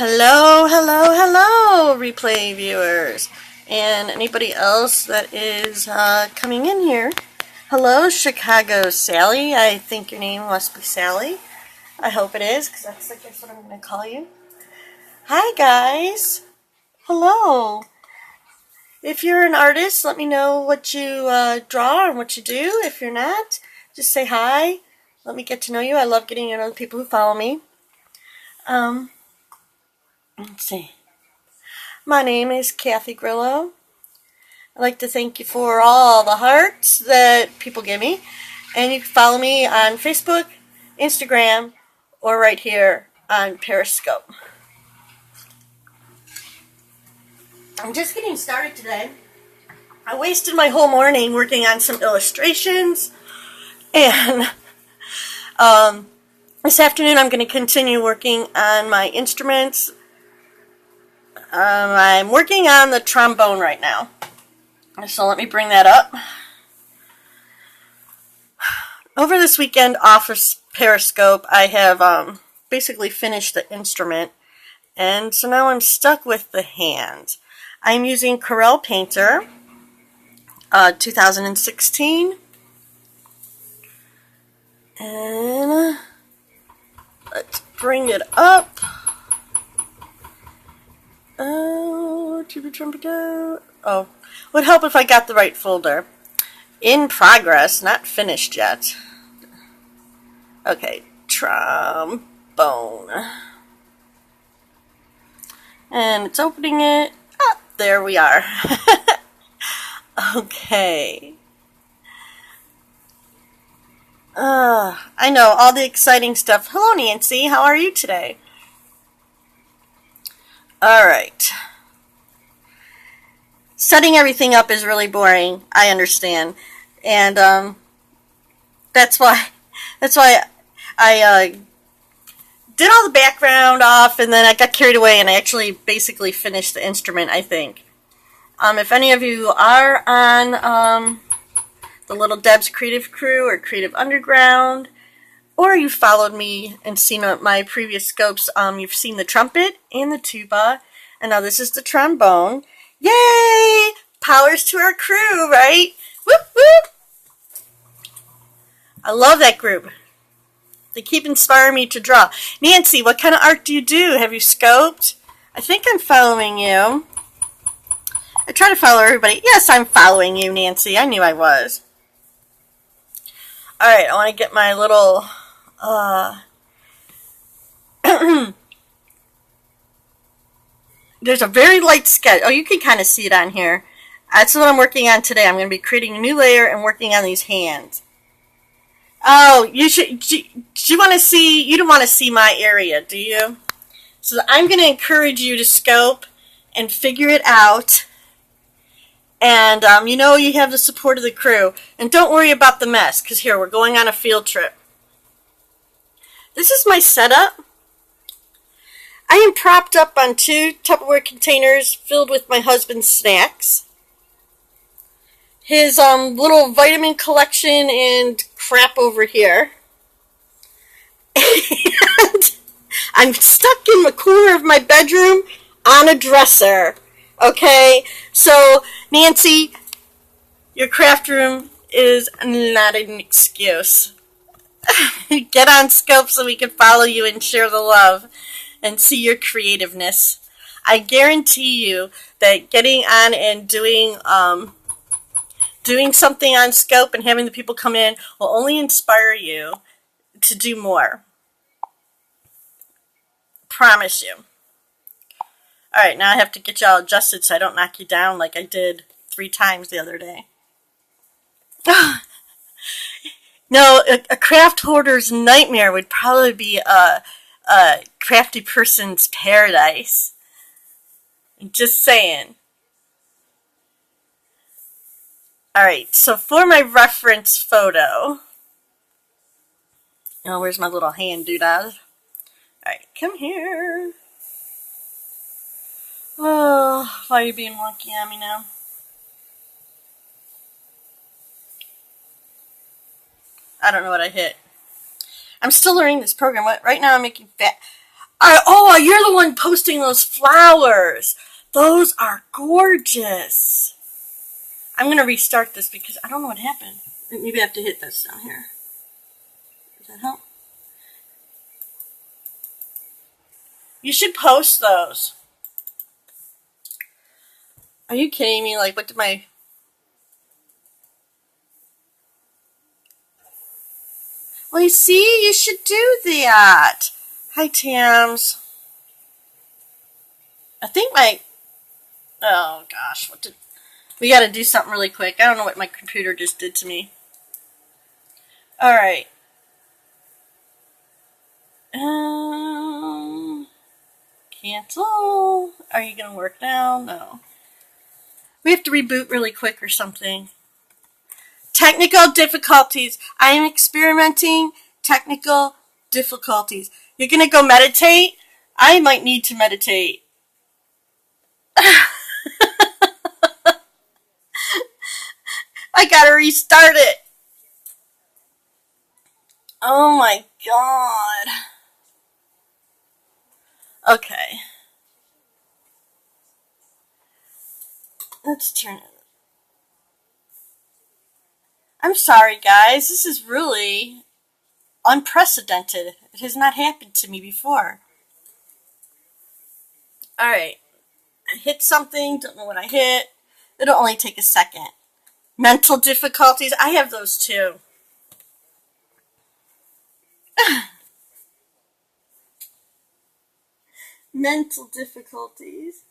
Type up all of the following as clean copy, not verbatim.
Hello, hello, hello, replay viewers, and anybody else that is coming in here. Hello, Chicago Sally. I think your name must be Sally. I hope it is, because that's what I'm going to call you. Hi, guys. Hello. If you're an artist, let me know what you draw and what you do. If you're not, just say hi. Let me get to know you. I love getting to know the people who follow me. Let's see. My name is Kathygrillo. I'd like to thank you for all the hearts that people give me. And you can follow me on Facebook, Instagram, or right here on Periscope. I'm just getting started today. I wasted my whole morning working on some illustrations. And this afternoon I'm going to continue working on my instruments. I'm working on the trombone right now. So let me bring that up. Over this weekend off of Periscope, I have basically finished the instrument. And so now I'm stuck with the hands. I'm using Corel Painter 2016. And let's bring it up. Oh, would help if I got the right folder. In progress, not finished yet. Okay, trombone. And it's opening it. Ah, there we are. Okay. I know, all the exciting stuff. Hello, Nancy. How are you today? Alright. Setting everything up is really boring. I understand. And that's why I did all the background off, and then I got carried away, and I actually basically finished the instrument, I think. If any of you are on the Little Deb's Creative Crew or Creative Underground, or you followed me and seen my previous scopes, you've seen the trumpet and the tuba, and now this is the trombone. Yay! Powers to our crew, right? Whoop, whoop! I love that group. They keep inspiring me to draw. Nancy, what kind of art do you do? Have you scoped? I think I'm following you. I try to follow everybody. Yes, I'm following you, Nancy. I knew I was. Alright, I want to get my little... There's a very light sketch. Oh, you can kind of see it on here. That's what I'm working on today. I'm going to be creating a new layer and working on these hands. Oh, you should. Do you want to see? You don't want to see my area, do you? So I'm going to encourage you to scope and figure it out. And you have the support of the crew. And don't worry about the mess, because here, we're going on a field trip. This is my setup. I am propped up on 2 Tupperware containers filled with my husband's snacks. His little vitamin collection and crap over here. And I'm stuck in the corner of my bedroom on a dresser. Okay? So, Nancy, your craft room is not an excuse. Get on Scope so we can follow you and share the love and see your creativeness. I guarantee you that getting on and doing something on Scope and having the people come in will only inspire you to do more. Promise you. Alright, now I have to get y'all adjusted so I don't knock you down like I did 3 times the other day. No, a craft hoarder's nightmare would probably be a crafty person's paradise. Just saying. Alright, so for my reference photo... Oh, where's my little hand doodad? Alright, come here. Oh, why are you being wonky on me now? I don't know what I hit. I'm still learning this program. Right now I'm making fat. Oh, you're the one posting those flowers. Those are gorgeous. I'm going to restart this because I don't know what happened. Maybe I have to hit this down here. Does that help? You should post those. Are you kidding me? Like, what did my... Well, you see, you should do that. Hi, Tams. I think my... Oh, gosh. What did... We got to do something really quick. I don't know what my computer just did to me. All right. Cancel. Are you going to work now? No. We have to reboot really quick or something. Technical difficulties. I am experimenting. Technical difficulties. You're going to go meditate? I might need to meditate. I got to restart it. Oh my God. Okay. Let's turn it. I'm sorry, guys. This is really unprecedented. It has not happened to me before. Alright. I hit something. Don't know what I hit. It'll only take a second. Mental difficulties. I have those too. Mental difficulties.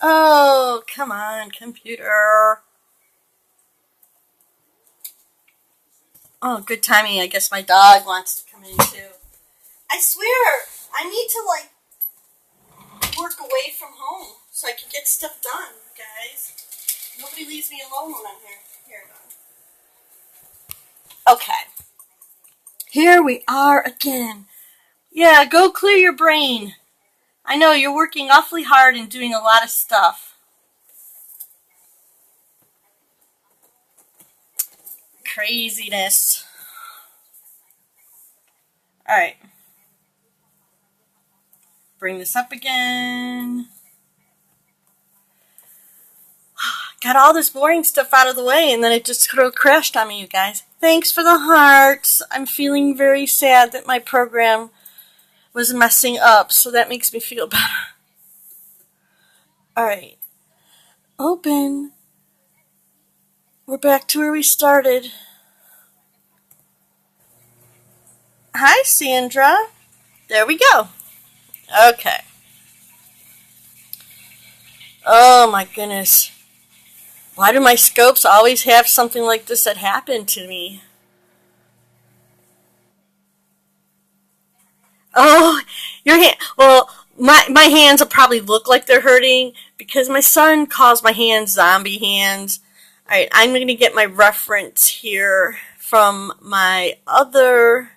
Oh, come on, computer. Oh, good timing. I guess my dog wants to come in too. I swear, I need to work away from home so I can get stuff done, guys. Nobody leaves me alone when I'm here. Okay. Here we are again. Yeah, go clear your brain. I know you're working awfully hard and doing a lot of stuff. Craziness. Alright. Bring this up again. Got all this boring stuff out of the way and then it just sort of crashed on me, you guys. Thanks for the hearts. I'm feeling very sad that my program was messing up, so that makes me feel better. Alright. Open. We're back to where we started. Hi, Sandra. There we go. Okay. Oh my goodness. Why do my scopes always have something like this that happened to me? Oh, your hand. Well, my hands will probably look like they're hurting because my son calls my hands zombie hands. Alright, I'm going to get my reference here from my other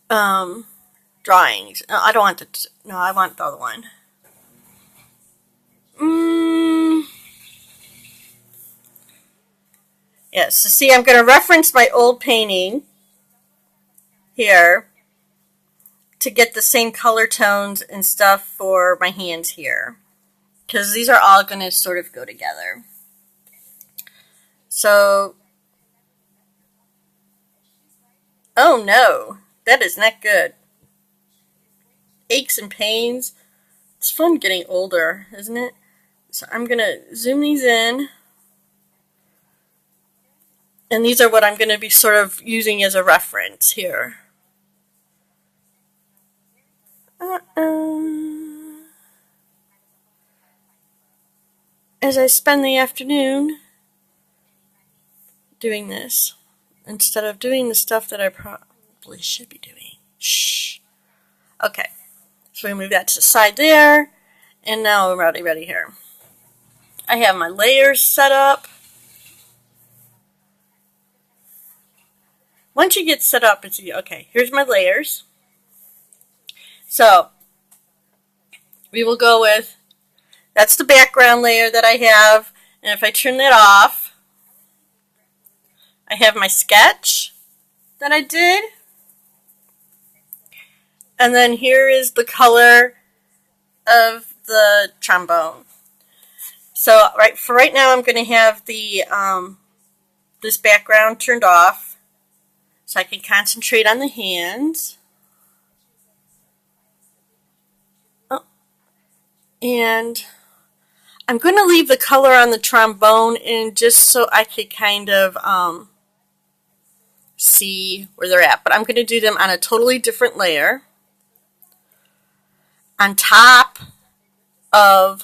drawings. No, I don't want the... No, I want the other one. Yes, so see, I'm going to reference my old painting here to get the same color tones and stuff for my hands here. Because these are all going to sort of go together. So, oh no, that is not good. Aches and pains. It's fun getting older, isn't it? So I'm going to zoom these in. And these are what I'm going to be sort of using as a reference here. As I spend the afternoon doing this, instead of doing the stuff that I probably should be doing. Shh. Okay. So we move that to the side there. And now we're ready here. I have my layers set up. Once you get set up, it's okay. Here's my layers. So we will go with, that's the background layer that I have. And if I turn that off, I have my sketch that I did. And then here is the color of the trombone. So right now I'm going to have the this background turned off so I can concentrate on the hands. Oh, and I'm going to leave the color on the trombone in just so I could kind of see where they're at. But I'm going to do them on a totally different layer on top of,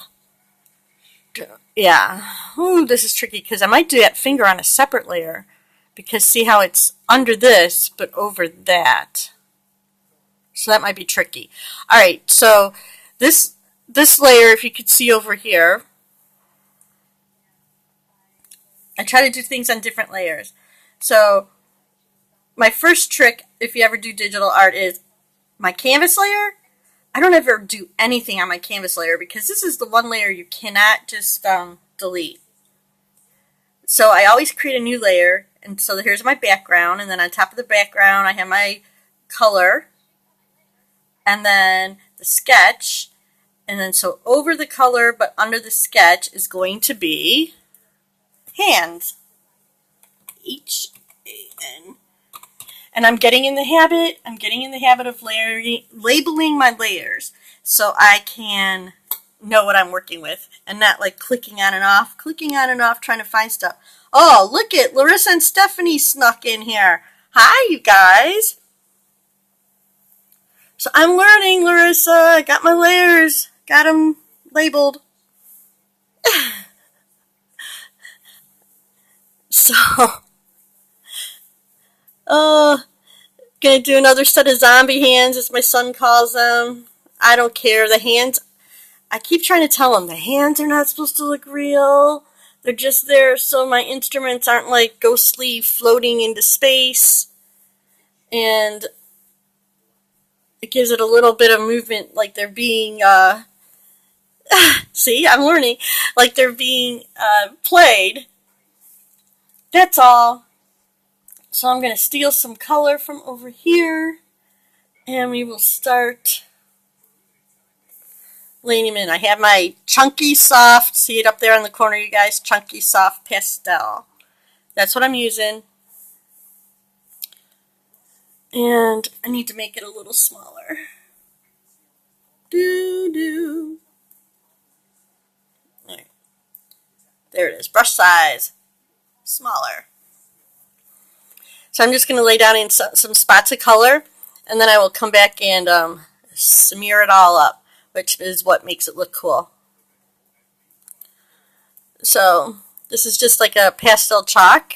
yeah, ooh, this is tricky because I might do that finger on a separate layer because see how it's under this but over that. So that might be tricky. Alright, so this layer, if you could see over here, I try to do things on different layers. So my first trick, if you ever do digital art, is my canvas layer. I don't ever do anything on my canvas layer because this is the one layer you cannot just delete. So I always create a new layer, and so here's my background, and then on top of the background I have my color, and then the sketch, and then so over the color but under the sketch is going to be hands. H-A-N. And I'm getting in the habit of labeling my layers so I can know what I'm working with and not like clicking on and off, trying to find stuff. Oh, look it, Larissa and Stephanie snuck in here. Hi, you guys. So I'm learning, Larissa. I got my layers, got them labeled. So, gonna do another set of zombie hands, as my son calls them. I don't care. The hands, I keep trying to tell him, the hands are not supposed to look real. They're just there so my instruments aren't like ghostly floating into space. And it gives it a little bit of movement, like they're being, see, I'm learning, like they're being played. That's all. So I'm going to steal some color from over here, and we will start laying them in. I have my chunky soft, see it up there in the corner, you guys, chunky soft pastel. That's what I'm using. And I need to make it a little smaller. Doo-doo. Right. There it is, brush size, smaller. So I'm just going to lay down in some spots of color, and then I will come back and smear it all up, which is what makes it look cool. So this is just like a pastel chalk.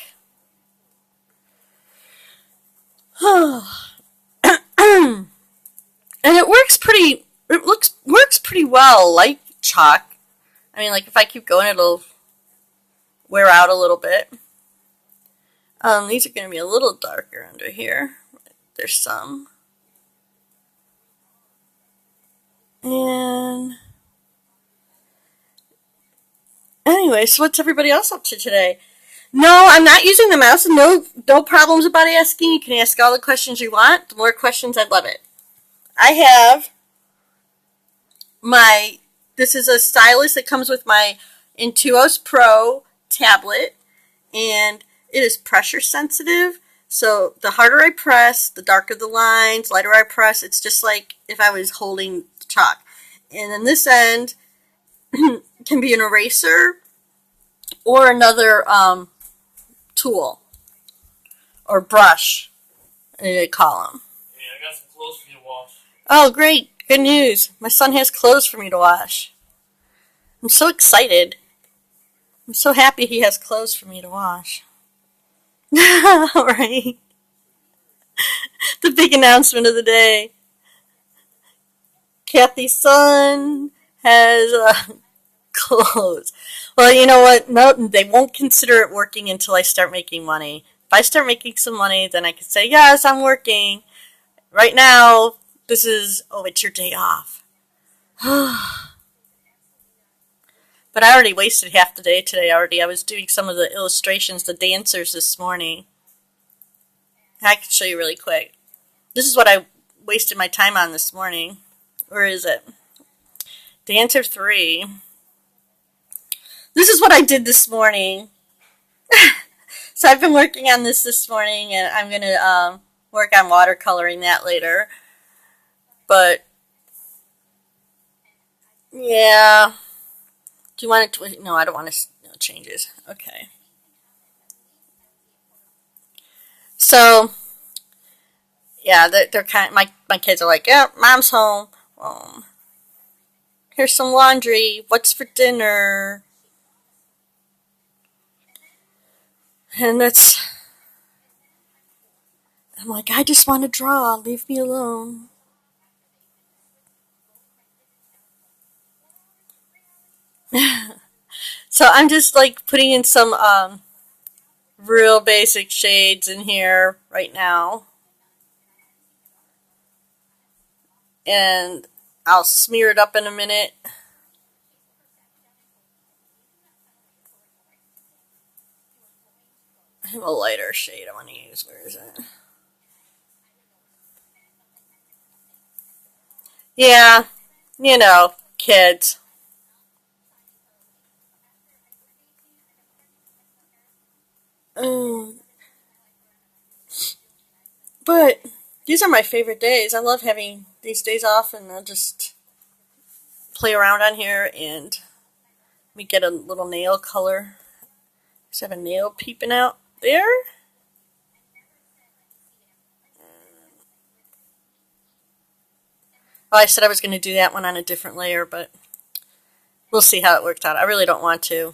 And it works pretty well like chalk. I mean, like if I keep going, it'll wear out a little bit. These are going to be a little darker under here. There's some. And anyway, so what's everybody else up to today? No, I'm not using the mouse. No problems about asking. You can ask all the questions you want. The more questions, I love it. I have this is a stylus that comes with my Intuos Pro tablet, and it is pressure sensitive. So the harder I press, the darker the lines, lighter I press. It's just like if I was holding chalk. And then this end can be an eraser or another tool or brush, they call them. Hey, I got some clothes for you to wash. Oh, great. Good news. My son has clothes for me to wash. I'm so excited. I'm so happy he has clothes for me to wash. Right. The big announcement of the day. Kathy's son has clothes. Well, you know what? No, they won't consider it working until I start making money. If I start making some money, then I can say, yes, I'm working. Right now, this is, oh, it's your day off. But I already wasted half the day today already. I was doing some of the illustrations, the dancers this morning. I can show you really quick. This is what I wasted my time on this morning. Where is it? Dancer 3. This is what I did this morning. So I've been working on this morning, and I'm going to work on watercoloring that later. But, yeah. Do you want it to... No, I don't want to... No changes. Okay. So, yeah, they're kind of... My kids are like, yeah, Mom's home. Here's some laundry. What's for dinner? And that's... I'm like, I just want to draw. Leave me alone. So I'm just like putting in some real basic shades in here right now. And I'll smear it up in a minute. I have a lighter shade I want to use. Where is it? Yeah, you know, kids. Mm, but these are my favorite days. I love having these days off, and I'll just play around on here, and we get a little nail color. Just have a nail peeping out there. Well, I said I was going to do that one on a different layer, but we'll see how it worked out. I really don't want to.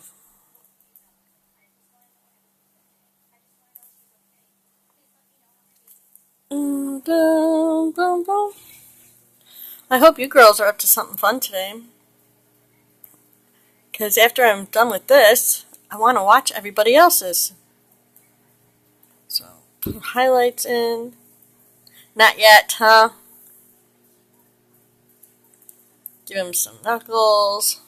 I hope you girls are up to something fun today. Because after I'm done with this, I want to watch everybody else's. So, put highlights in. Not yet, huh? Give him some knuckles.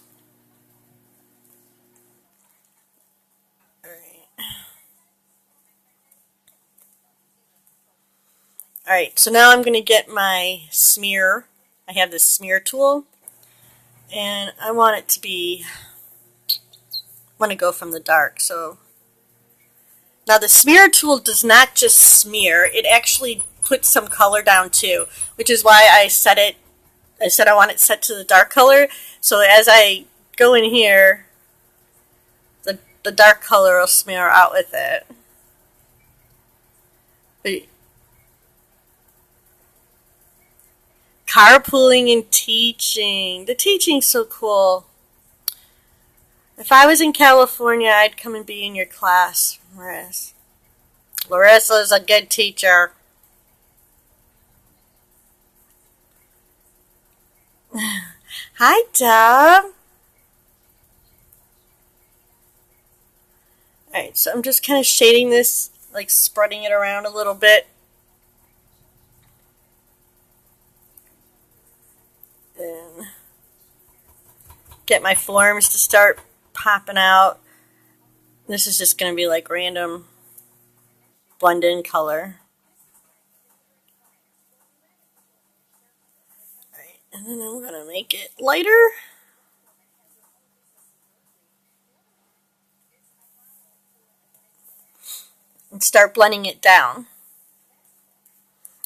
Alright, so now I'm going to get my smear. I have this smear tool. And I want it to be... I want to go from the dark, so... Now the smear tool does not just smear, it actually puts some color down too, which is why I said I want it set to the dark color, so as I go in here, the dark color will smear out with it. But carpooling and teaching. The teaching's so cool. If I was in California, I'd come and be in your class, Marissa. Larissa's a good teacher. Hi, Dub. Alright, so I'm just kind of shading this, like spreading it around a little bit. And get my forms to start popping out. This is just going to be like random blend-in color. Alright, and then I'm going to make it lighter. And start blending it down.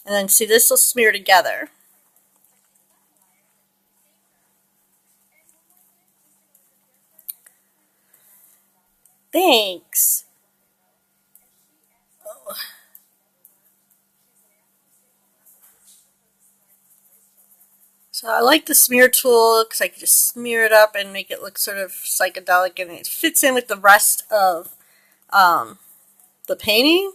And then see, this will smear together. Thanks. Oh. So I like the smear tool because I can just smear it up and make it look sort of psychedelic, and it fits in with the rest of the painting.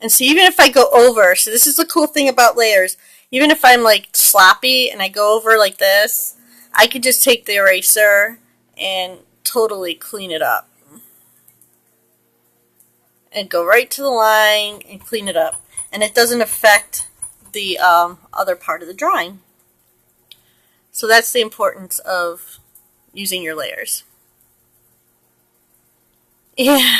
And so even if I go over, so this is the cool thing about layers, even if I'm like sloppy and I go over like this, I could just take the eraser and totally clean it up. And go right to the line and clean it up. And it doesn't affect the other part of the drawing. So that's the importance of using your layers. Yeah.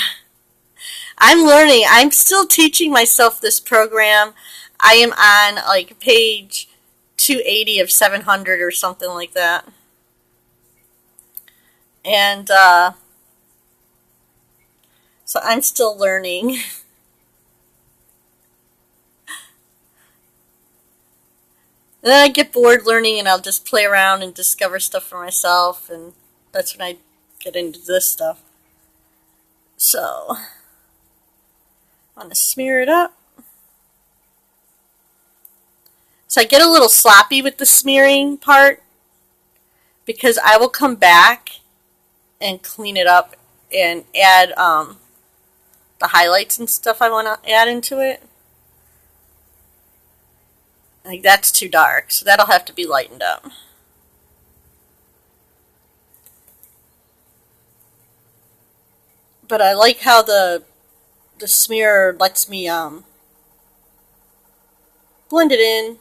I'm learning. I'm still teaching myself this program. I am on like page 280 of 700 or something like that. And so I'm still learning. And then I get bored learning and I'll just play around and discover stuff for myself. And that's when I get into this stuff. So, I want to smear it up. So I get a little sloppy with the smearing part because I will come back and clean it up and add the highlights and stuff I want to add into it. Like that's too dark, so that'll have to be lightened up. But I like how the smear lets me blend it in.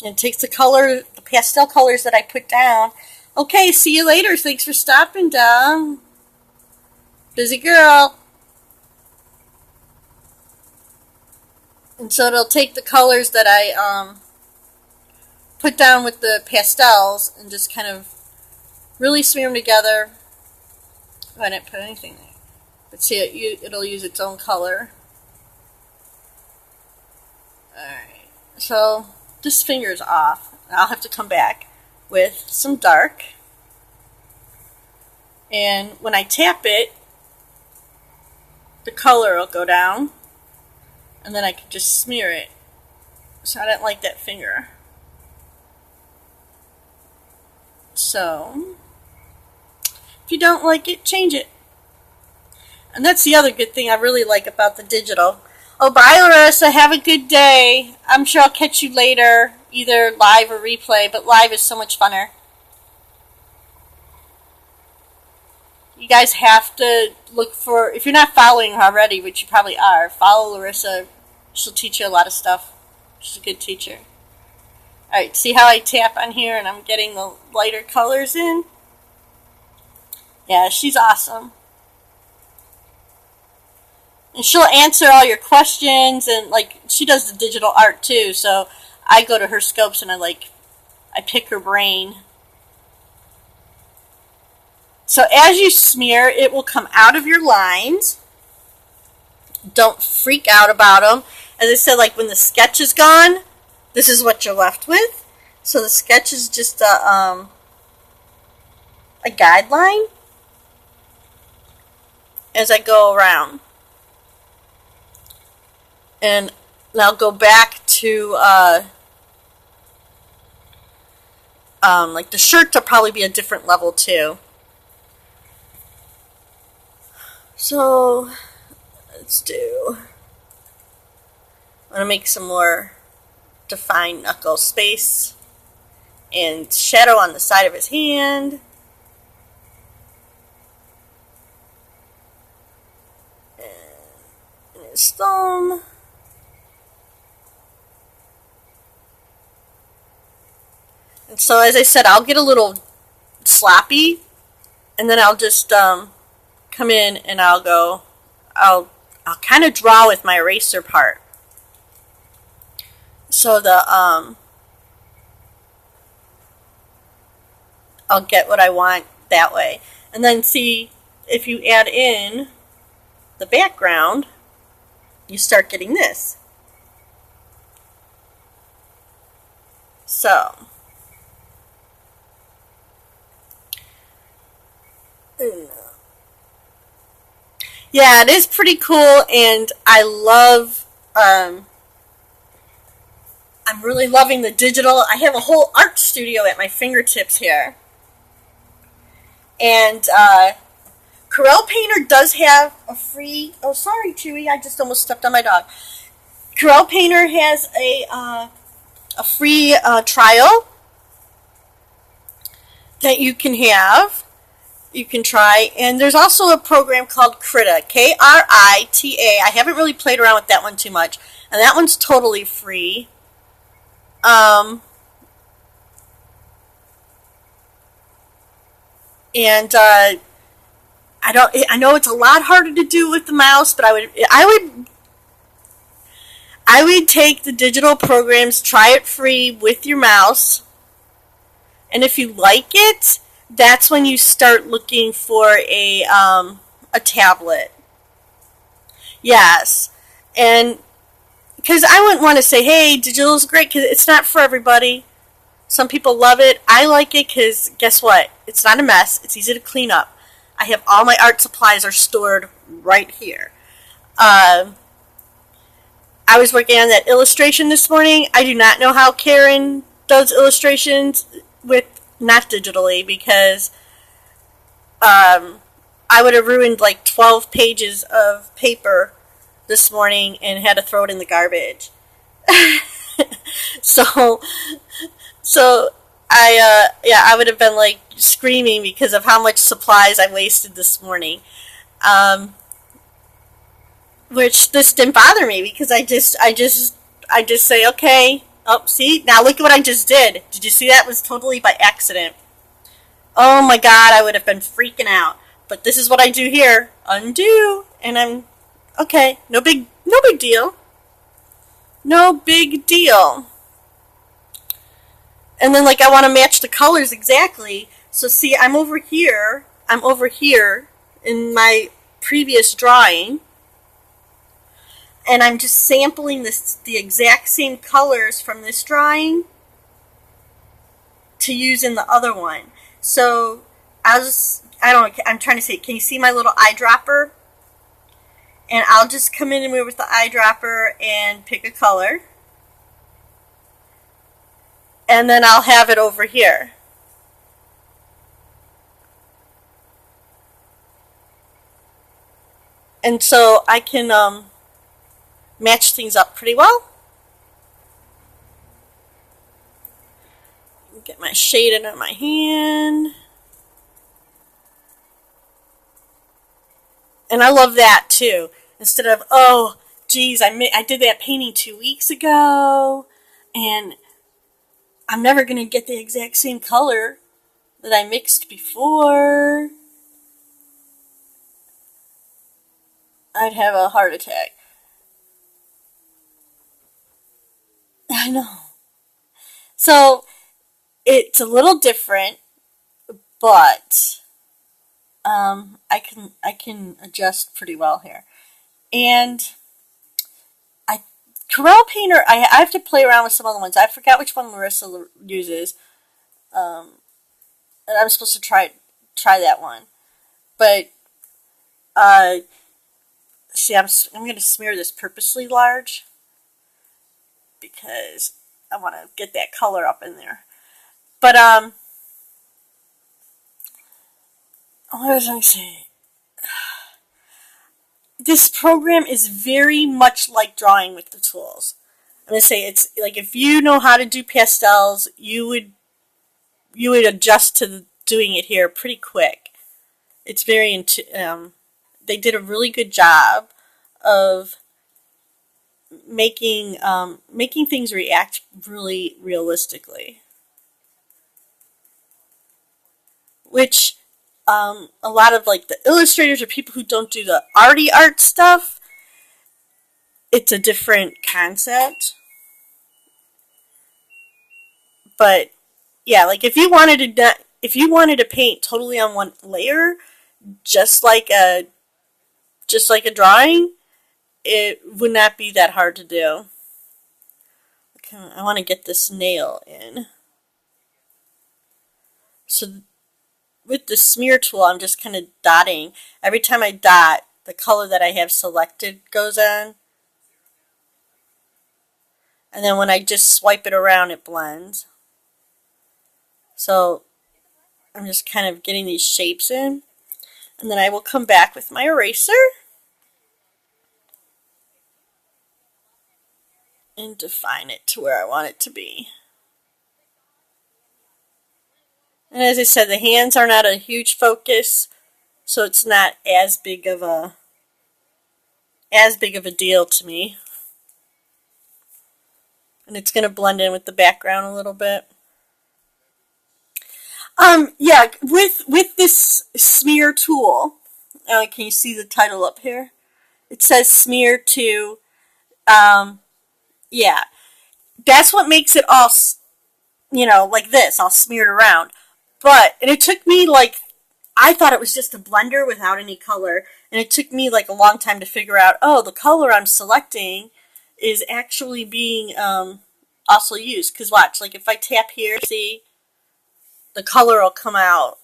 And takes the pastel colors that I put down. Okay, see you later. Thanks for stopping, Dom. Busy girl. And so it'll take the colors that I put down with the pastels and just kind of really smear them together. Oh, I didn't put anything there. But see, it'll use its own color. Alright, so this finger's off. I'll have to come back with some dark. And when I tap it, the color will go down. And then I can just smear it. So I don't like that finger. So, if you don't like it, change it. And that's the other good thing I really like about the digital. Oh, bye, Larissa. Have a good day. I'm sure I'll catch you later, either live or replay, but live is so much funner. You guys have to look for, if you're not following her already, which you probably are, follow Larissa. She'll teach you a lot of stuff. She's a good teacher. Alright, see how I tap on here and I'm getting the lighter colors in? Yeah, she's awesome. And she'll answer all your questions, and like she does the digital art too, so I go to her scopes and I pick her brain. So as you smear, it will come out of your lines. Don't freak out about them. As I said, like when the sketch is gone, this is what you're left with. So the sketch is just a guideline as I go around. And I'll go back to like the shirts will probably be a different level too. So let's do. I'm gonna make some more defined knuckle space and shadow on the side of his hand. And his thumb. And so, as I said, I'll get a little sloppy, and then I'll just come in and I'll kind of draw with my eraser part. So I'll get what I want that way. And then see, if you add in the background, you start getting this. So. Yeah, it is pretty cool, and I love, I'm really loving the digital. I have a whole art studio at my fingertips here. And Corel Painter does have a free, oh sorry Chewy, I just almost stepped on my dog. Corel Painter has a free trial that you can have. You can try, and there's also a program called Krita, Krita. I haven't really played around with that one too much, and that one's totally free. And I know it's a lot harder to do with the mouse, but I would take the digital programs, try it free with your mouse, and if you like it, that's when you start looking for a tablet. Yes, and because I wouldn't want to say, hey, digital is great, because it's not for everybody. Some people love it. I like it because guess what? It's not a mess. It's easy to clean up. I have all my art supplies are stored right here. Uh, I was working on that illustration this morning. I do not know how Karen does illustrations with not digitally because I would have ruined like 12 pages of paper this morning and had to throw it in the garbage. so so I would have been like screaming because of how much supplies I wasted this morning. Um, which this didn't bother me because I just say, okay, oh, see, now look at what I just did. Did you see that? It was totally by accident. Oh my god, I would have been freaking out. But this is what I do here. Undo. And I'm okay. No big deal. No big deal. And then like I want to match the colors exactly. So see, I'm over here. I'm over here in my previous drawing. And I'm just sampling the exact same colors from this drawing to use in the other one. So I don't know, I'm trying to say, can you see my little eyedropper? And I'll just come in and with the eyedropper and pick a color. And then I'll have it over here. And so I can match things up pretty well. Get my shading on my hand. And I love that too. Instead of, oh, geez, I did that painting 2 weeks ago, and I'm never going to get the exact same color that I mixed before. I'd have a heart attack. I know. So it's a little different, but I can adjust pretty well here. And I Corel Painter, I have to play around with some other ones. I forgot which one Marissa uses. And I'm supposed to try that one. But uh, see, I'm going to smear this purposely large because I want to get that color up in there. But what was I saying? This program is very much like drawing with the tools. I'm going to say it's like if you know how to do pastels, you would adjust to doing it here pretty quick. It's very they did a really good job of making things react really realistically, which a lot of like the illustrators or people who don't do the arty art stuff, it's a different concept. But yeah, like if you wanted to paint totally on one layer, just like a drawing, it would not be that hard to do. Okay, I want to get this nail in. So with the smear tool, I'm just kind of dotting. Every time I dot, the color that I have selected goes on. And then when I just swipe it around, it blends. So I'm just kind of getting these shapes in. And then I will come back with my eraser and define it to where I want it to be. And as I said, the hands are not a huge focus, so it's not as big of a deal to me. And it's going to blend in with the background a little bit. Yeah, with this smear tool, can you see the title up here? It says smear to, um, yeah, that's what makes it all, like this, all smeared around. And it took me like, I thought it was just a blender without any color, and it took me like a long time to figure out, oh, the color I'm selecting is actually being, also used. Because watch, like if I tap here, see, the color will come out.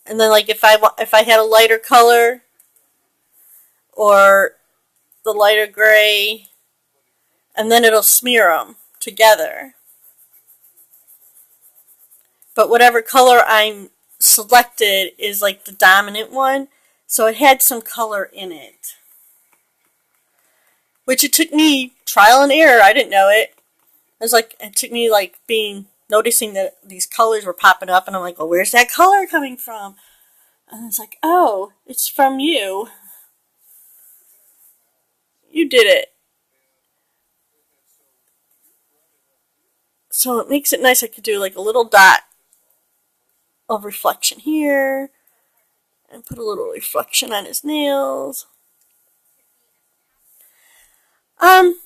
And then like if I had a lighter color or the lighter gray, and then it'll smear them together. But whatever color I'm selected is like the dominant one, so it had some color in it. Which it took me trial and error. I didn't know it. It took me like noticing that these colors were popping up, and I'm like, well, where's that color coming from? And it's like, oh, it's from you. You did it. So it makes it nice. I could do like a little dot of reflection here, and put a little reflection on his nails. Um,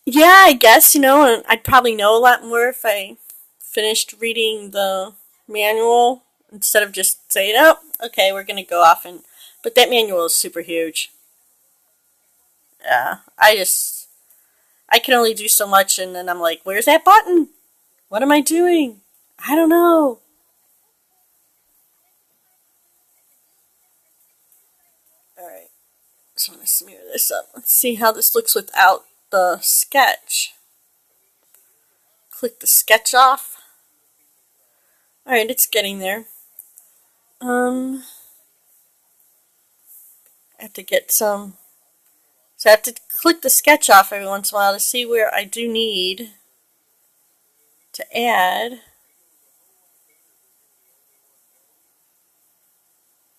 yeah, I guess, and I'd probably know a lot more if I finished reading the manual instead of just saying, oh, okay, we're going to go off and. But that manual is super huge. Yeah, I can only do so much, and then I'm like, where's that button? What am I doing? I don't know. Alright, so I'm going to smear this up. Let's see how this looks without the sketch. Click the sketch off. Alright, it's getting there. I have to get some. So I have to click the sketch off every once in a while to see where I do need to add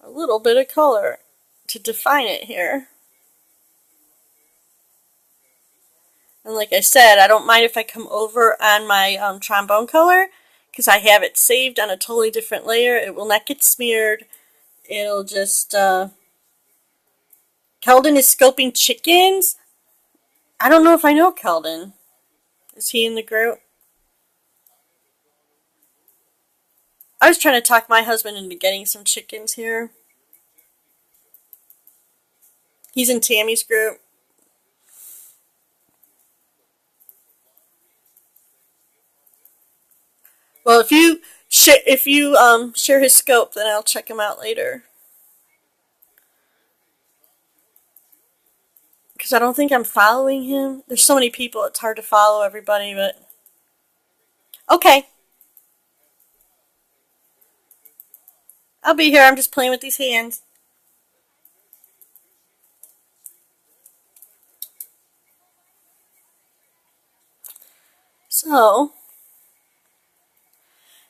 a little bit of color to define it here. And like I said, I don't mind if I come over on my trombone color, because I have it saved on a totally different layer. It will not get smeared. It'll just, Keldon is scoping chickens. I don't know if I know Keldon. Is he in the group? I was trying to talk my husband into getting some chickens here. He's in Tammy's group. Well, if you share his scope, then I'll check him out later. Because I don't think I'm following him. There's so many people, it's hard to follow everybody, but okay. I'll be here. I'm just playing with these hands. So,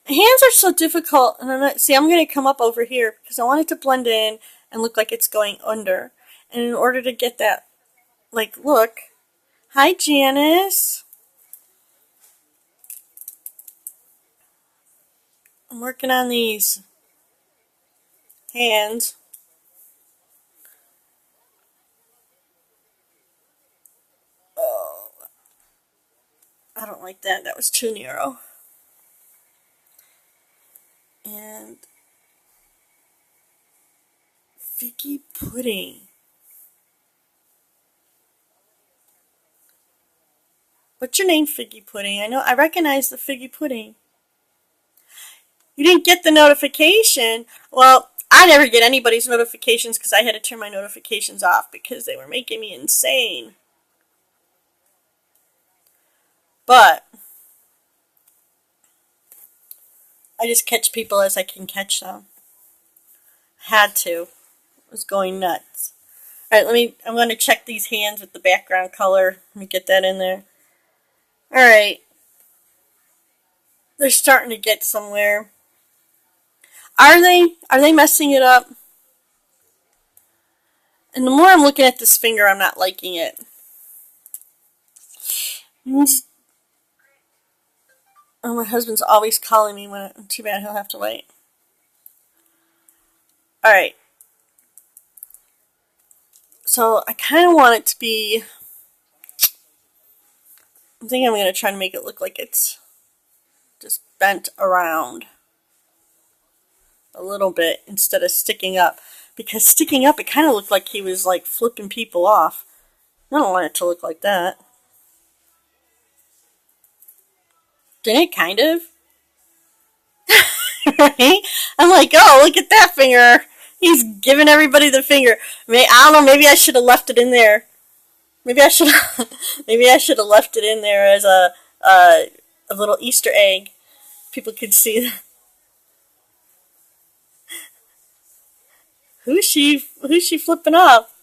hands are so difficult, and I'm going to come up over here because I want it to blend in and look like it's going under. And in order to get that, look. Hi, Janice. I'm working on these hands. Oh, I don't like that. That was too narrow. And figgy pudding. What's your name, Figgy Pudding? I recognize the Figgy Pudding. You didn't get the notification. Well, I never get anybody's notifications because I had to turn my notifications off because they were making me insane. But I just catch people as I can catch them. Had to. It was going nuts. Alright, I'm going to check these hands with the background color. Let me get that in there. Alright. They're starting to get somewhere. Are they? Are they messing it up? And the more I'm looking at this finger, I'm not liking it. Oh, my husband's always calling me when too bad he'll have to wait. Alright. So I kind of want it to be, I think I'm going to try to make it look like it's just bent around a little bit instead of sticking up. Because sticking up, it kind of looked like he was like flipping people off. I don't want it to look like that. Didn't it kind of? Right? I'm like, oh, look at that finger. He's giving everybody the finger. I don't know, maybe I should have left it in there. Maybe I should maybe I should have left it in there as a little Easter egg. People could see who's she flipping off.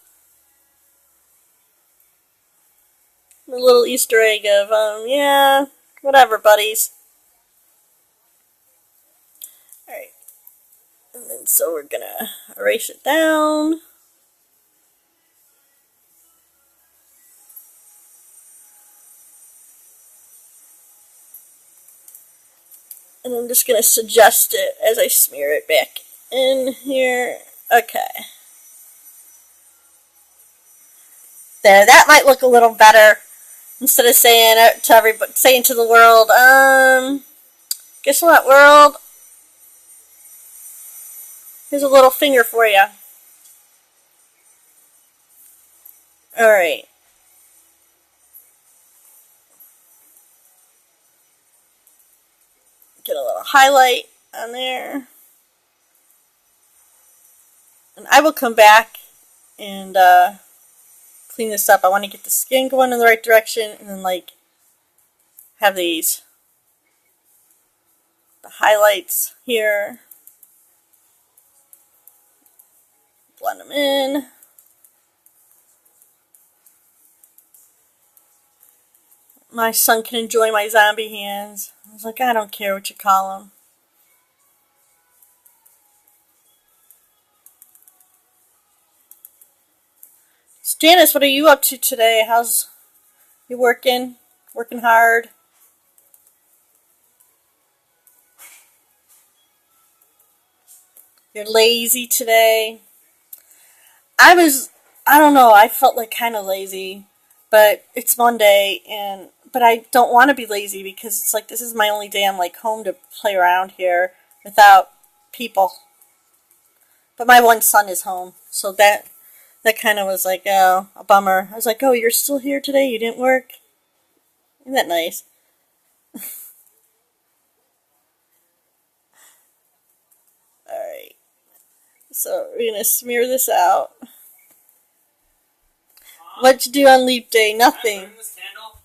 A little Easter egg of yeah, whatever, buddies. All right, and then so we're gonna erase it down. And I'm just going to suggest it as I smear it back in here. Okay. There, that might look a little better. Instead of saying it to everybody, saying to the world, guess what, world? Here's a little finger for you. Alright. Get a little highlight on there. And I will come back and clean this up. I want to get the skin going in the right direction and then like have the highlights here. Blend them in. My son can enjoy my zombie hands. I was like, I don't care what you call them. So Janice, what are you up to today? How's you working? Working hard? You're lazy today? I don't know, I felt like kind of lazy, but it's Monday but I don't want to be lazy because it's like this is my only day I'm like home to play around here without people. But my one son is home, so that kind of was like, oh, a bummer. I was like, oh, you're still here today? You didn't work? Isn't that nice? Alright. So we're going to smear this out. What'd you do on Leap Day? Nothing. Can I burn this candle?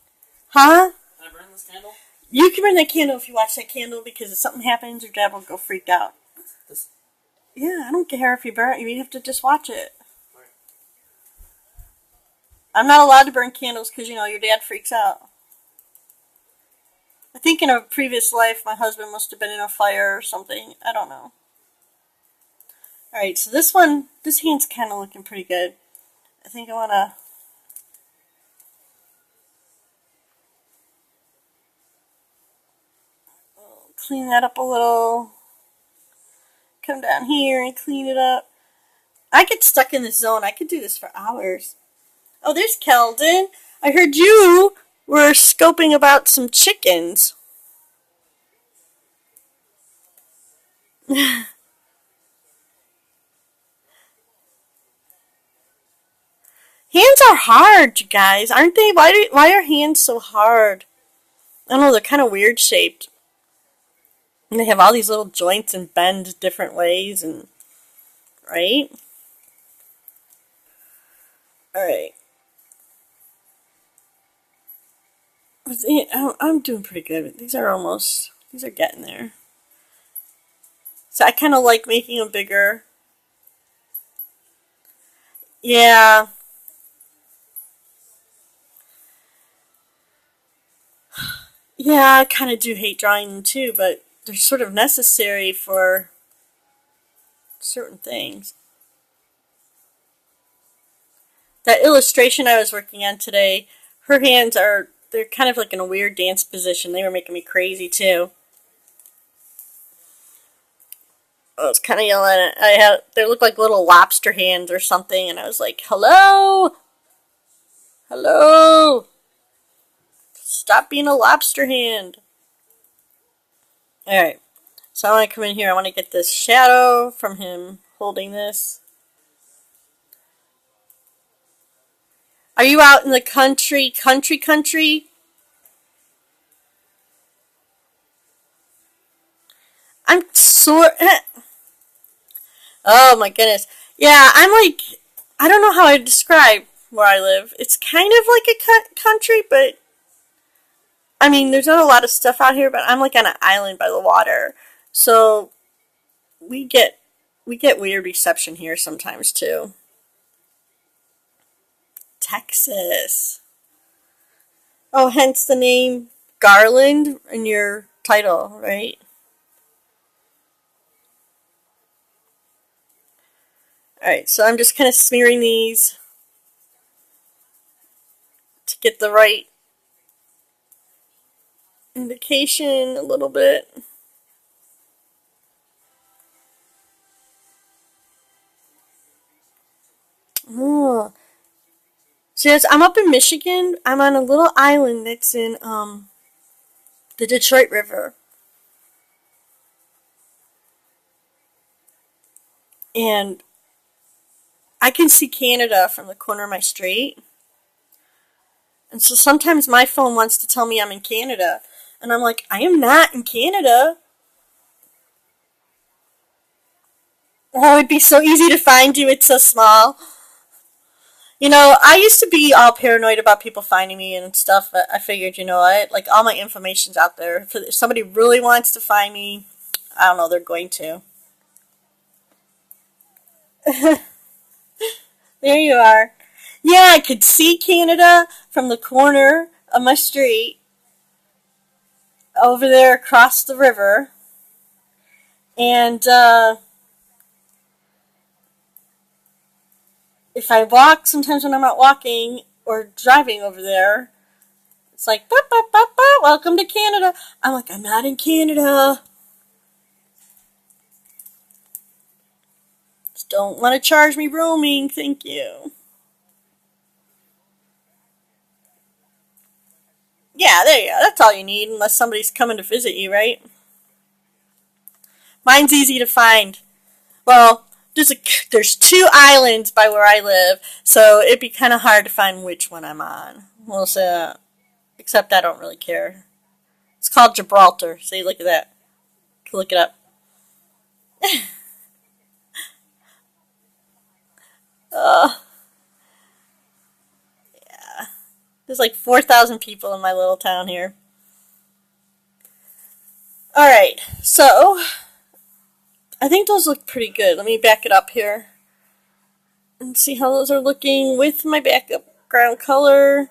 Huh? Can I burn this candle? You can burn that candle if you watch that candle because if something happens, your dad will go freaked out. This? Yeah, I don't care if you burn it. You have to just watch it. Right. I'm not allowed to burn candles because, you know, your dad freaks out. I think in a previous life, my husband must have been in a fire or something. I don't know. Alright, so this hand's kind of looking pretty good. I think I want to clean that up a little. Come down here and clean it up. I get stuck in the zone. I could do this for hours. Oh, there's Keldon. I heard you were scoping about some chickens. Hands are hard, you guys, aren't they? Why are hands so hard? I don't know, they're kind of weird shaped. And they have all these little joints and bend different ways and right? Alright. I'm doing pretty good. These are getting there. So I kind of like making them bigger. Yeah. Yeah, I kind of do hate drawing them too, but they're sort of necessary for certain things. That illustration I was working on today, her hands are they're kind of like in a weird dance position. They were making me crazy too. I was kind of yelling at. They looked like little lobster hands or something, and I was like, "Hello, hello, stop being a lobster hand." All right, so I want to come in here. I want to get this shadow from him holding this. Are you out in the country? I'm sore. Oh my goodness. Yeah, I'm like, I don't know how I describe where I live. It's kind of like a country, but I mean, there's not a lot of stuff out here, but I'm like on an island by the water. So we get weird reception here sometimes too. Texas. Oh, hence the name Garland in your title, right? Alright, so I'm just kind of smearing these to get the right indication a little bit. Oh. So yes, I'm up in Michigan. I'm on a little island that's in the Detroit River. And I can see Canada from the corner of my street. And so sometimes my phone wants to tell me I'm in Canada. And I'm like, I am not in Canada. Oh, it'd be so easy to find you. It's so small. You know, I used to be all paranoid about people finding me and stuff, but I figured, you know what? Like, all my information's out there. If somebody really wants to find me, I don't know, they're going to. There you are. Yeah, I could see Canada from the corner of my street over there across the river. And if I walk, sometimes when I'm not walking or driving over there, it's like, bop, bop, bop, bop, welcome to Canada. I'm like, I'm not in Canada. Just don't want to charge me roaming, thank you. Yeah, there you go. That's all you need, unless somebody's coming to visit you, right? Mine's easy to find. Well, there's two islands by where I live, so it'd be kind of hard to find which one I'm on. We'll say that. Except I don't really care. It's called Gibraltar. See, look at that. Look it up. uh, yeah. There's like 4,000 people in my little town here. Alright, so I think those look pretty good. Let me back it up here and see how those are looking with my background color.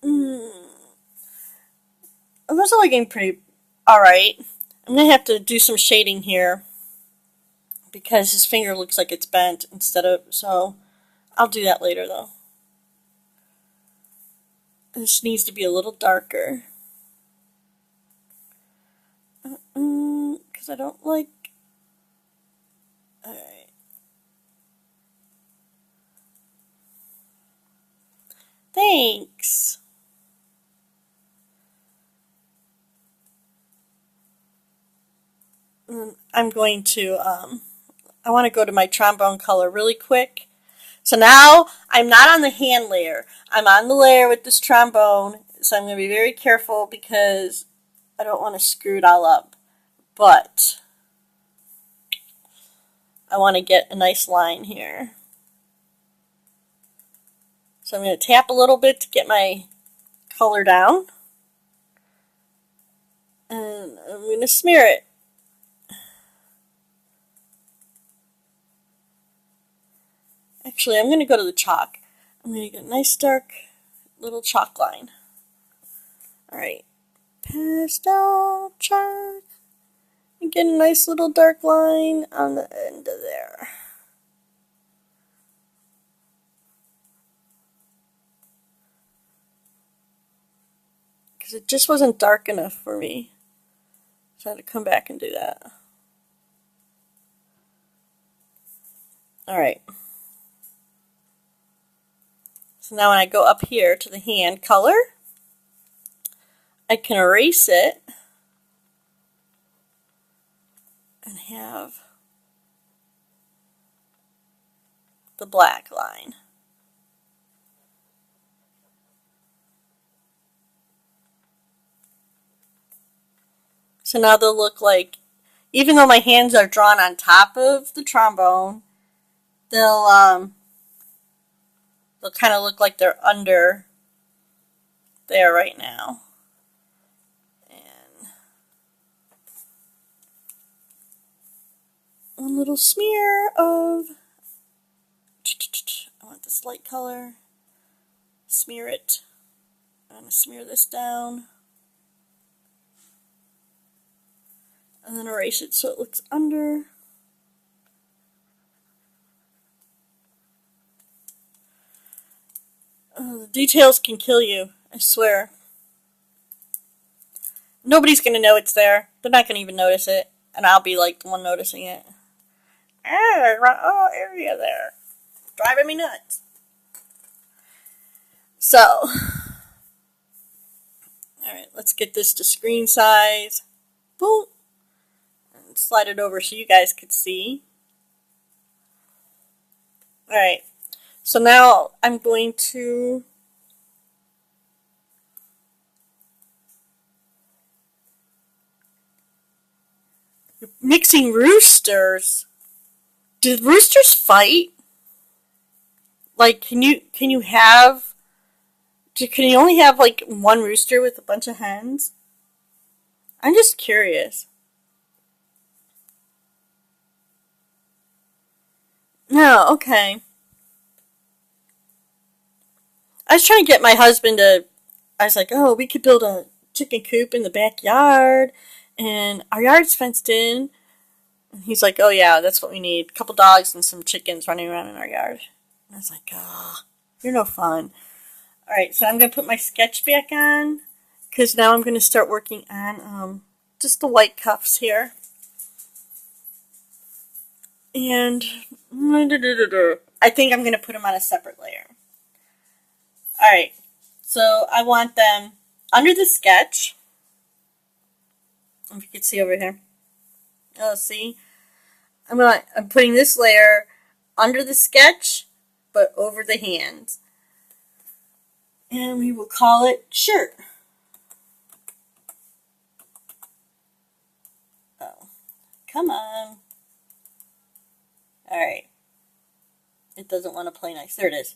Those are looking pretty alright. I'm going to have to do some shading here because his finger looks like it's bent instead of, so I'll do that later though. This needs to be a little darker. Because I don't like, alright. Thanks. I'm going to, I want to go to my trombone color really quick. So now I'm not on the hand layer. I'm on the layer with this trombone. So I'm going to be very careful because I don't want to screw it all up. But I want to get a nice line here. So I'm going to tap a little bit to get my color down. And I'm going to smear it. Actually, I'm going to go to the chalk. I'm going to get a nice dark little chalk line. Alright. Pastel chalk. And get a nice little dark line on the end of there. because it just wasn't dark enough for me. So I had to come back and do that. Alright. So now when I go up here to the hand color, I can erase it and have the black line. So now they'll look like, even though my hands are drawn on top of the trombone, they'll kind of look like they're under there right now. And one little smear of, I want this light color, smear it. I'm going to smear this down. And then erase it so it looks under. Oh, the details can kill you, I swear. Nobody's going to know it's there. They're not going to even notice it. And I'll be like the one noticing it. Oh, area there. Driving me nuts. So, alright, let's get this to screen size. Boom. And slide it over so you guys could see. Alright, so now I'm going to mixing roosters. Do roosters fight? Like, can you only have like one rooster with a bunch of hens? I'm just curious. No, okay. I was trying to get my husband to, I was like, oh, we could build a chicken coop in the backyard, and our yard's fenced in. And he's like, oh yeah, that's what we need. A couple dogs and some chickens running around in our yard. And I was like, oh, you're no fun. Alright, so I'm going to put my sketch back on, because now I'm going to start working on just the white cuffs here. And I think I'm going to put them on a separate layer. Alright, so I want them under the sketch. If you can see over here. Oh, see? I'm putting this layer under the sketch, but over the hands. And we will call it shirt. Oh, come on. Alright. It doesn't want to play nice. There it is.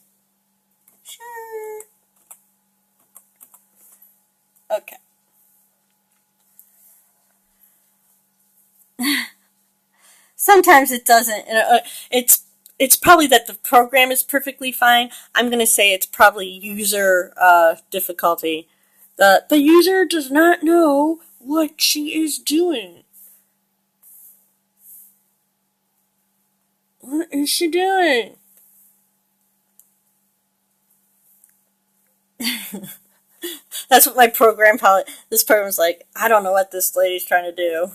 Shirt. Okay. Sometimes it doesn't. It's probably that the program is perfectly fine. I'm going to say it's probably user difficulty. The user does not know what she is doing. What is she doing? That's what my program this program's like, I don't know what this lady's trying to do.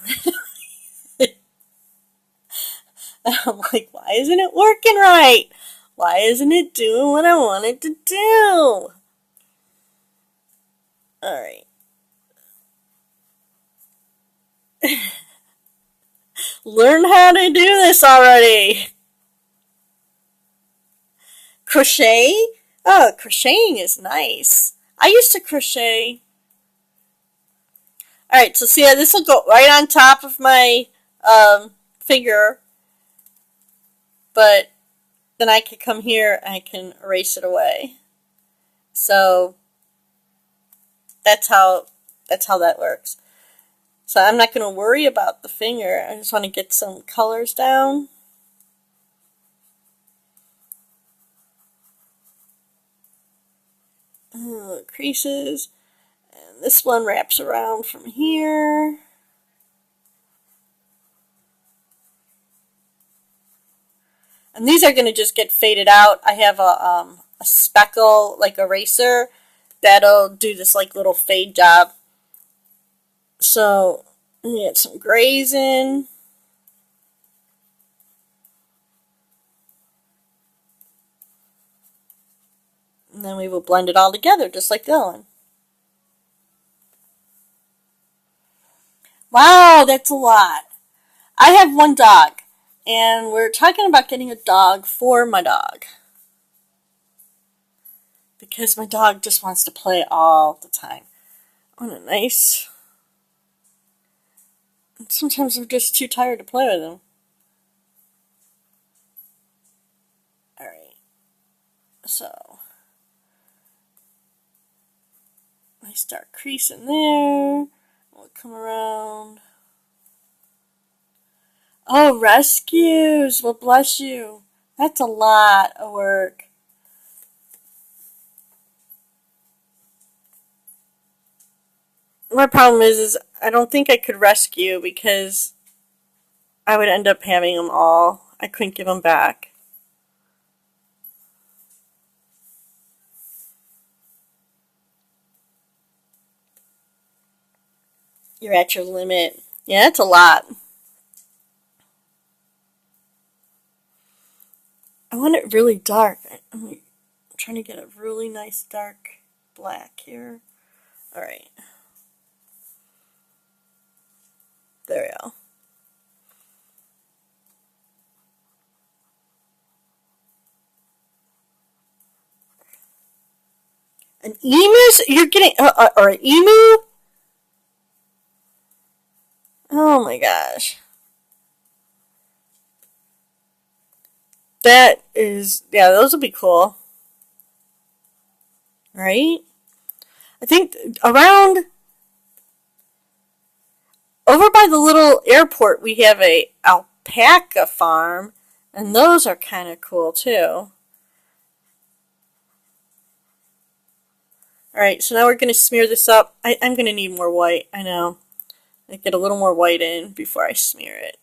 I'm like, why isn't it working right? Why isn't it doing what I want it to do? Alright. Learn how to do this already. Crochet? Oh, crocheting is nice. I used to crochet. Alright, so see, this will go right on top of my figure. But then I can come here and I can erase it away. So that's how that works. So I'm not going to worry about the finger. I just want to get some colors down. Creases. And this one wraps around from here. And these are going to just get faded out. I have a speckle, like eraser, that'll do this like little fade job. So get some grays in. And then we will blend it all together just like the other one. Wow, that's a lot. I have one dog, and we're talking about getting a dog for my dog. Because my dog just wants to play all the time. On a nice. Sometimes I'm just too tired to play with him. Alright. So. I start creasing there. We'll come around. Oh, rescues! Well, bless you. That's a lot of work. My problem is I don't think I could rescue because I would end up having them all. I couldn't give them back. You're at your limit. Yeah, that's a lot. I want it really dark. I'm trying to get a really nice dark black here. Alright. There we go. An emu? You're getting... or an emu? Oh my gosh. That is... Yeah, those would be cool. Right? I think around... Over by the little airport, we have a alpaca farm, and those are kind of cool too. Alright, so now we're going to smear this up. I'm going to need more white, I know. I get a little more white in before I smear it.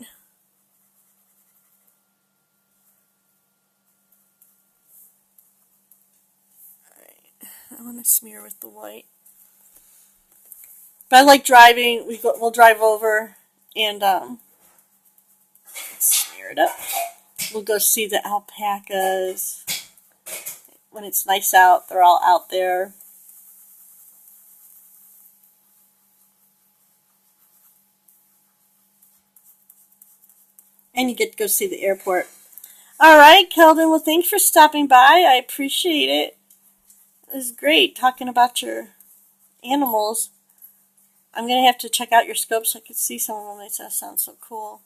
Alright, I want to smear with the white. But I like driving. We'll drive over and smear it up. We'll go see the alpacas. When it's nice out, they're all out there. And you get to go see the airport. Alright, Keldon, well, thanks for stopping by. I appreciate it. It was great talking about your animals. I'm going to have to check out your scope so I can see some of them. That sounds so cool.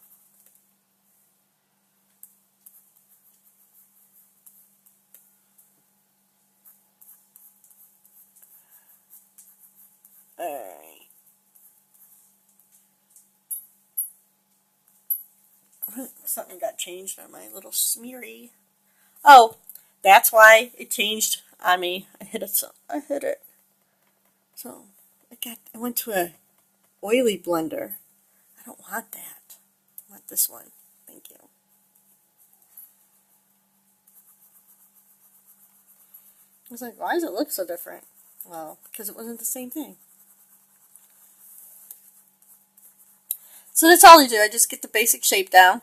Alright. Something got changed on my little smeary. Oh, that's why it changed on me. I hit it. So I went to a oily blender. I don't want that. I want this one. Thank you. I was like, why does it look so different? Well, because it wasn't the same thing. So that's all I do. I just get the basic shape down.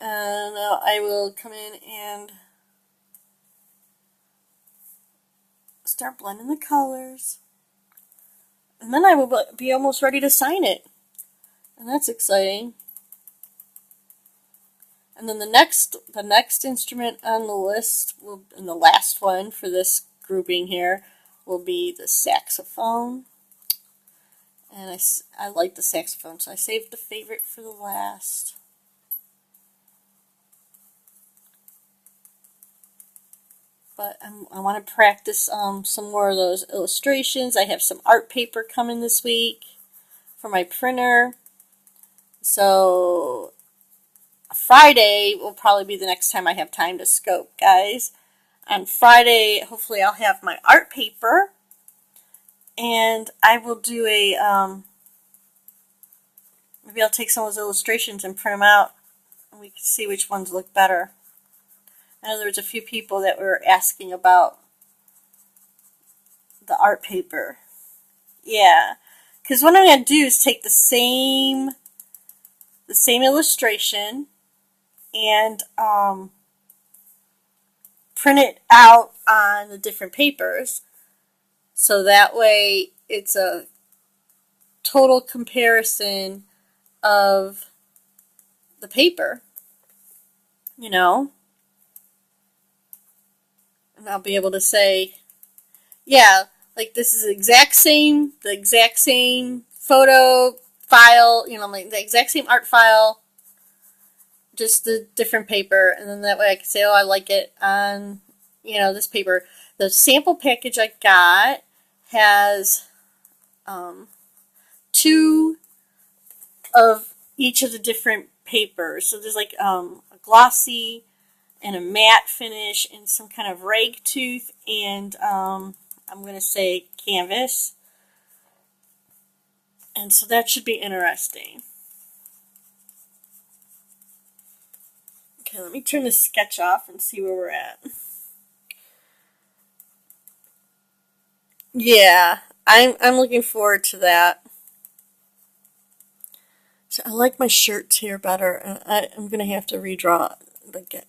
And now I will come in and start blending the colors. And then I will be almost ready to sign it. And that's exciting. And then the next instrument on the list, and the last one for this grouping here, will be the saxophone. And I like the saxophone, so I saved the favorite for the last. But I want to practice some more of those illustrations. I have some art paper coming this week for my printer. So Friday will probably be the next time I have time to scope, guys. On Friday, hopefully I'll have my art paper. And I will do maybe I'll take some of those illustrations and print them out. And we can see which ones look better. I know there was a few people that were asking about the art paper. Yeah, because what I'm going to do is take the same illustration and print it out on the different papers, so that way it's a total comparison of the paper, you know, and I'll be able to say, yeah, like this is the exact same photo file, you know, like the exact same art file, just the different paper, and then that way I can say, oh, I like it on, you know, this paper. The sample package I got has 2 of each of the different papers. So there's like a glossy and a matte finish and some kind of rag tooth and I'm going to say canvas. And so that should be interesting. Okay, let me turn the sketch off and see where we're at. Yeah, I'm looking forward to that. So I like my shirts here better, and I'm gonna have to redraw. Let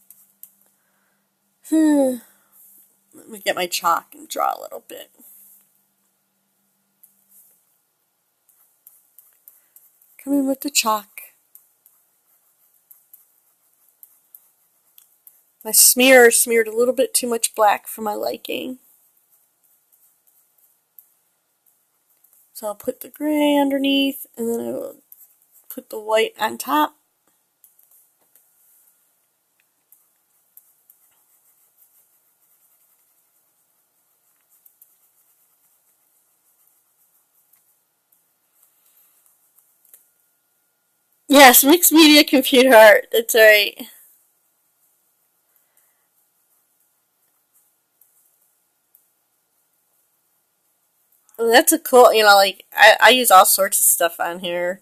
me get my chalk and draw a little bit. Come in with the chalk. My smear smeared a little bit too much black for my liking. So I'll put the gray underneath, and then I will put the white on top. Yes, mixed media computer art. That's right. Well, that's a cool, you know, like, I use all sorts of stuff on here.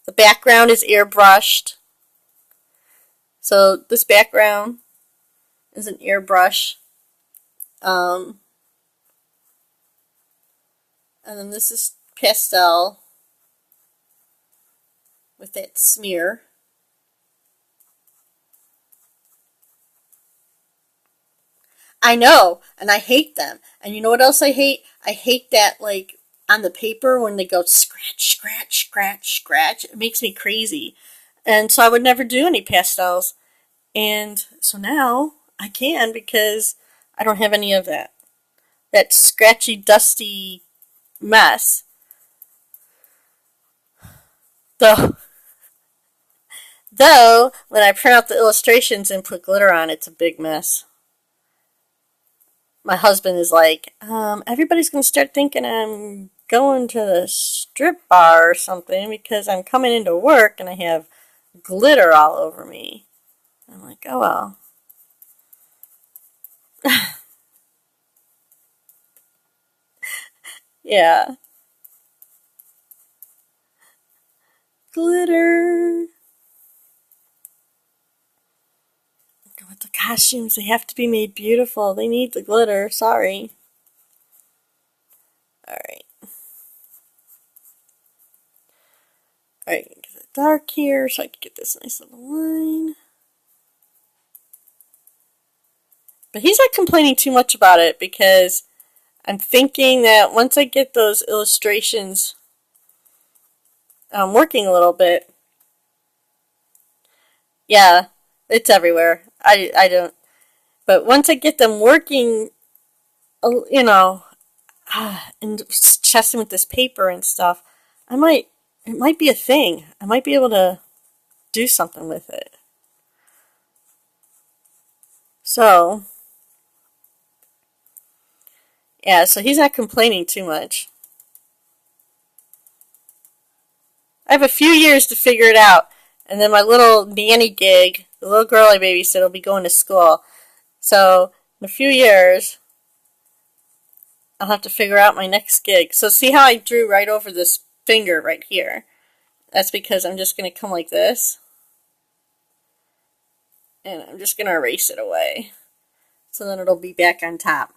The background is airbrushed. So this background is an airbrush. Um, and then this is pastel with that smear. I know, and I hate them. And you know what else I hate? I hate that, like, on the paper when they go scratch, scratch, scratch, scratch. It makes me crazy. And so I would never do any pastels. And so now I can because I don't have any of that. That scratchy, dusty mess. Though, though, when I print out the illustrations and put glitter on, it's a big mess. My husband is like, everybody's going to start thinking I'm going to the strip bar or something because I'm coming into work and I have glitter all over me. I'm like, oh well. Yeah. Glitter. With the costumes, they have to be made beautiful. They need the glitter. Sorry. Alright. Alright, get it dark here so I can get this nice little line. But he's not complaining too much about it because I'm thinking that once I get those illustrations working a little bit, yeah, it's everywhere. I don't, but once I get them working, you know, and testing with this paper and stuff, it might be a thing. I might be able to do something with it. So, yeah, so he's not complaining too much. I have a few years to figure it out, and then my little nanny gig, the little girl I babysit, will be going to school. So, in a few years, I'll have to figure out my next gig. So, see how I drew right over this finger right here? That's because I'm just going to come like this, and I'm just going to erase it away. So then it'll be back on top.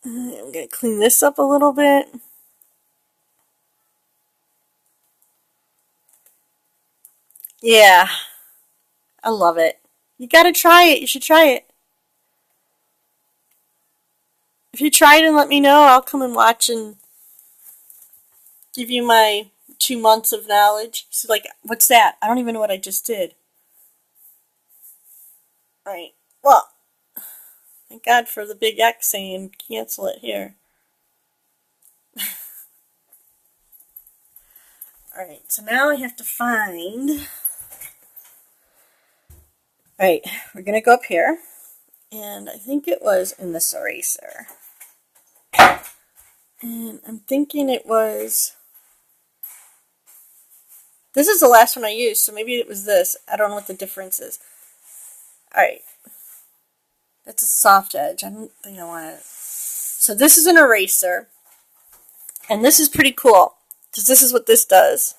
I'm going to clean this up a little bit. Yeah, I love it. You gotta try it. You should try it. If you try it and let me know, I'll come and watch and give you my 2 months of knowledge. So, like, what's that? I don't even know what I just did. Right. Well, thank God for the big X saying cancel it here. Alright, so now I have to find. Alright, we're gonna go up here. And I think it was in this eraser. And I'm thinking it was. This is the last one I used, so maybe it was this. I don't know what the difference is. Alright. That's a soft edge. I don't think I want it. So this is an eraser. And this is pretty cool. Because this is what this does.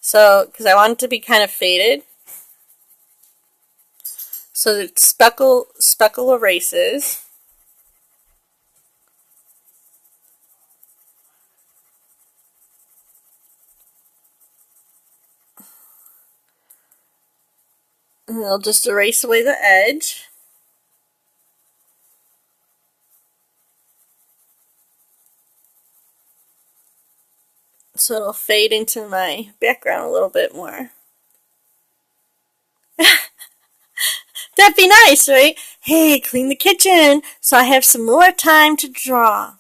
So, because I want it to be kind of faded. So that speckle erases. And it'll just erase away the edge. So it'll fade into my background a little bit more. That'd be nice, right? Hey, clean the kitchen so I have some more time to draw.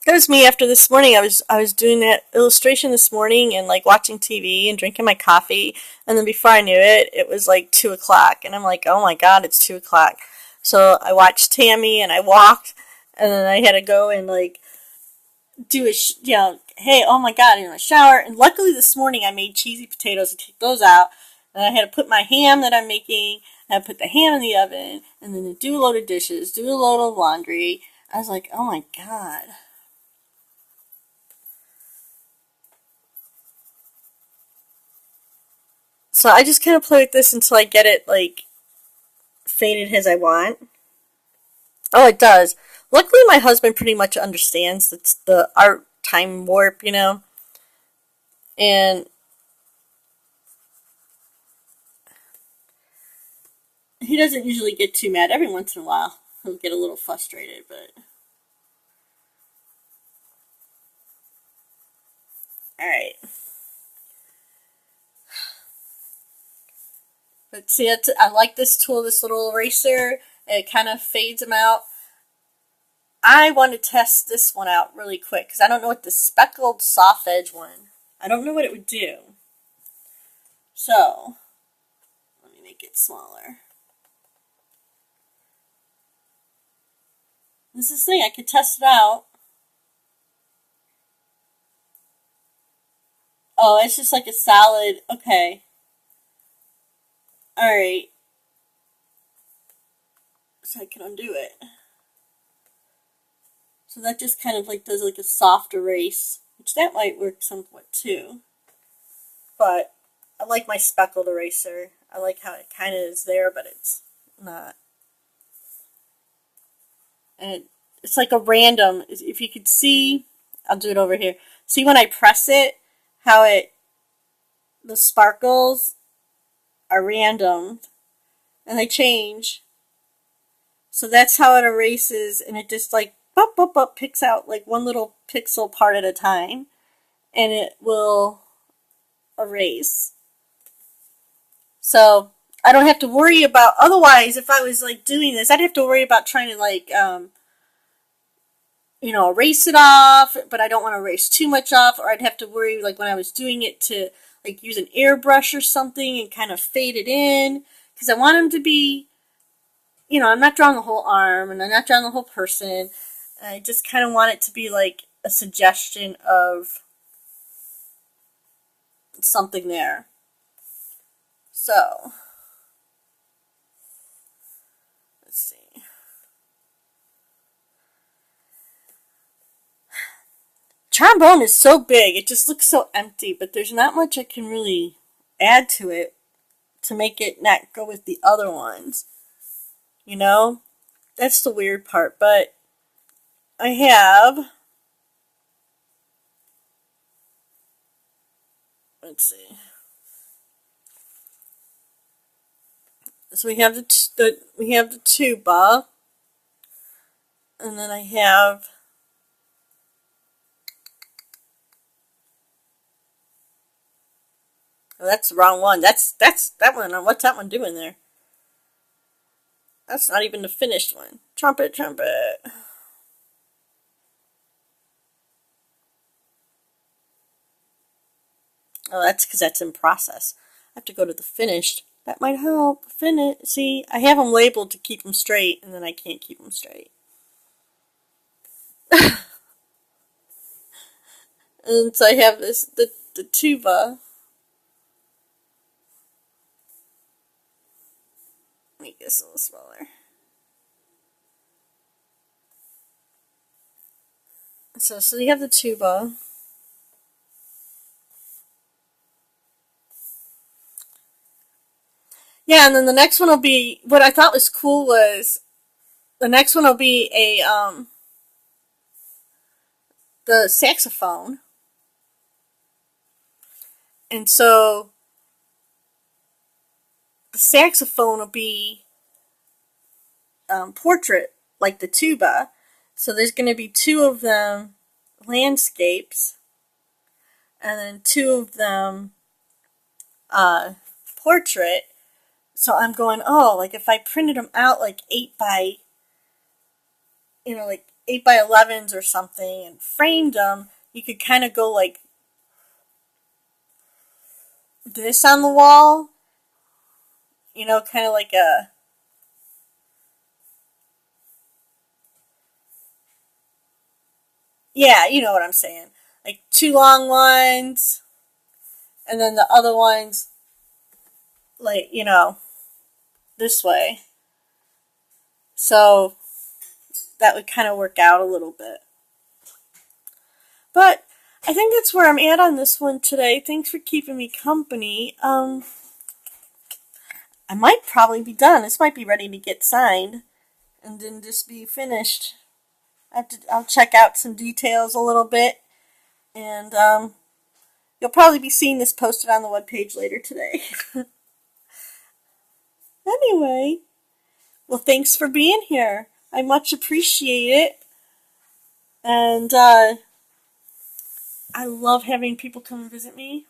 That was me after this morning. I was doing that illustration this morning and like watching TV and drinking my coffee, and then before I knew it, it was like 2 o'clock, and I'm like, oh my god, it's 2 o'clock. So I watched Tammy and I walked, and then I had to go and like do a hey, oh my god, in a shower. And luckily this morning I made cheesy potatoes to take those out, and I had to put my ham that I'm making. I put the ham in the oven, and then do a load of dishes, do a load of laundry. I was like, oh my god. So I just kind of play with this until I get it like faded as I want. Oh, it does. Luckily, my husband pretty much understands that's the art time warp, and he doesn't usually get too mad. Every once in a while, he'll get a little frustrated, but all right. But see, I like this tool, this little eraser. It kind of fades them out. I want to test this one out really quick because I don't know what the speckled soft edge one. I don't know what it would do. So, let me make it smaller. This is the thing, I could test it out. Oh, it's just like a solid, okay. Alright. So I can undo it. So that just kind of like does like a soft erase, which that might work somewhat too. But I like my speckled eraser. I like how it kind of is there, but it's not. And it's like a random, if you could see, I'll do it over here. See when I press it, how the sparkles are random and they change. So that's how it erases, and it just like picks out like one little pixel part at a time, and it will erase. So I don't have to worry about, otherwise if I was like doing this, I'd have to worry about trying to like erase it off, but I don't want to erase too much off, or I'd have to worry like when I was doing it to like use an airbrush or something and kind of fade it in, because I want them to be, I'm not drawing the whole arm and I'm not drawing the whole person. I just kind of want it to be like a suggestion of something there. So, let's see. Trombone is so big, it just looks so empty, but there's not much I can really add to it to make it not go with the other ones. You know? That's the weird part, but I have, let's see. So we have the tuba, and then I have oh, that's the wrong one. That's that one. What's that one doing there? That's not even the finished one. Trumpet, trumpet. Oh, that's because that's in process. I have to go to the finished. That might help. Finish. See, I have them labeled to keep them straight, and then I can't keep them straight. And so I have the tuba. Make this a little smaller. So you have the tuba. Yeah, and then the next one will be, what I thought was cool was, the next one will be the saxophone. And so the saxophone will be portrait, like the tuba. So there's going to be two of them landscapes, and then two of them portrait. So I'm going, oh, like if I printed them out like 8 by, like 8 by 11s or something and framed them, you could kind of go like this on the wall, kind of like a, yeah, you know what I'm saying. Like two long ones, and then the other ones, like, this way. So that would kind of work out a little bit. But I think that's where I'm at on this one today. Thanks for keeping me company. I might probably be done. This might be ready to get signed and then just be finished. I'll check out some details a little bit, and you'll probably be seeing this posted on the webpage later today. Anyway, well, thanks for being here. I much appreciate it. And I love having people come and visit me.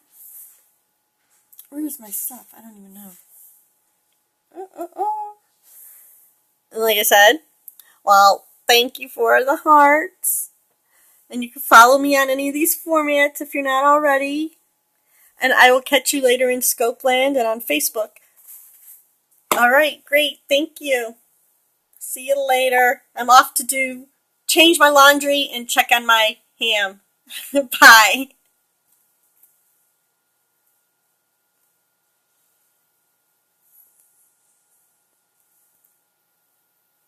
Where's my stuff? I don't even know. And like I said, well, thank you for the hearts. And you can follow me on any of these formats if you're not already. And I will catch you later in Scopeland and on Facebook. Alright, great. Thank you. See you later. I'm off to change my laundry and check on my ham. Bye.